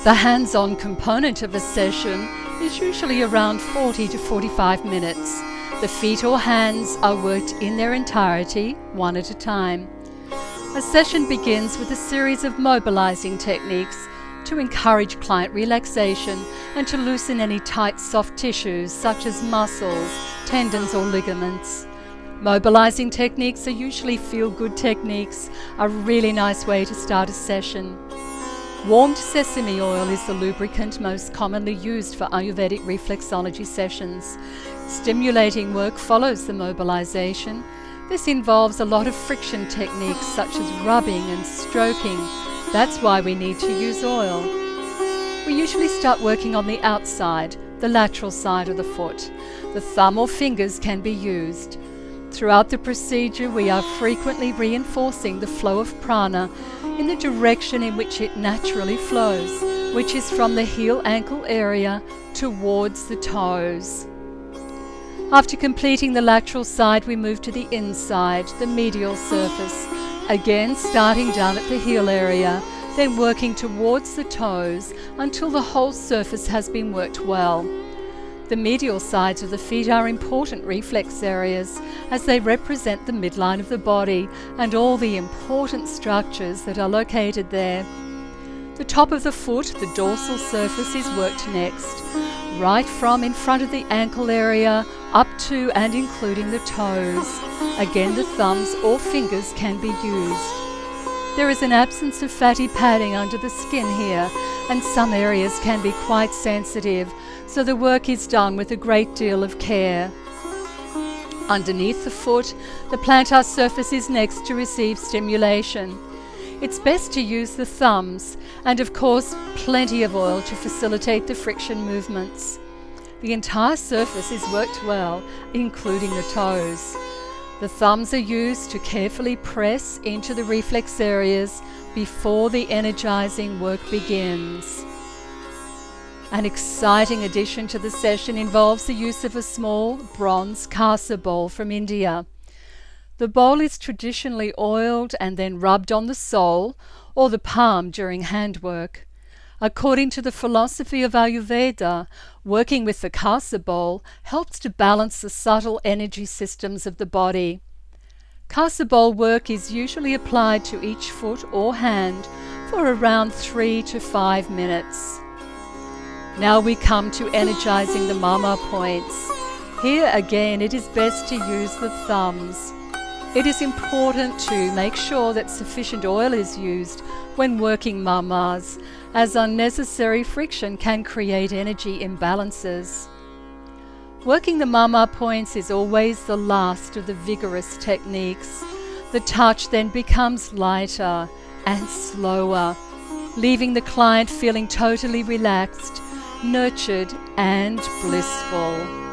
The hands-on component of a session is usually around 40 to 45 minutes. The feet or hands are worked in their entirety, one at a time. A session begins with a series of mobilizing techniques to encourage client relaxation and to loosen any tight soft tissues such as muscles, tendons or ligaments. Mobilizing techniques are usually feel-good techniques, a really nice way to start a session. Warmed sesame oil is the lubricant most commonly used for Ayurvedic reflexology sessions. Stimulating work follows the mobilization. This involves a lot of friction techniques such as rubbing and stroking. That's why we need to use oil. We usually start working on the outside, the lateral side of the foot. The thumb or fingers can be used. Throughout the procedure, we are frequently reinforcing the flow of prana in the direction in which it naturally flows, which is from the heel-ankle area towards the toes. After completing the lateral side, we move to the inside, the medial surface, again starting down at the heel area, then working towards the toes until the whole surface has been worked well. The medial sides of the feet are important reflex areas as they represent the midline of the body and all the important structures that are located there. The top of the foot, the dorsal surface, is worked next, right from in front of the ankle area up to and including the toes. Again, the thumbs or fingers can be used. There is an absence of fatty padding under the skin here, and some areas can be quite sensitive, so the work is done with a great deal of care. Underneath the foot, the plantar surface is next to receive stimulation. It's best to use the thumbs, and of course, plenty of oil to facilitate the friction movements. The entire surface is worked well, including the toes. The thumbs are used to carefully press into the reflex areas before the energizing work begins. An exciting addition to the session involves the use of a small bronze kasa bowl from India. The bowl is traditionally oiled and then rubbed on the sole or the palm during handwork. According to the philosophy of Ayurveda, working with the kasa bowl helps to balance the subtle energy systems of the body. Kasa bowl work is usually applied to each foot or hand for around 3 to 5 minutes. Now we come to energizing the mama points. Here again, it is best to use the thumbs. It is important to make sure that sufficient oil is used when working mamas, as unnecessary friction can create energy imbalances. Working the mama points is always the last of the vigorous techniques. The touch then becomes lighter and slower, leaving the client feeling totally relaxed, nurtured and blissful.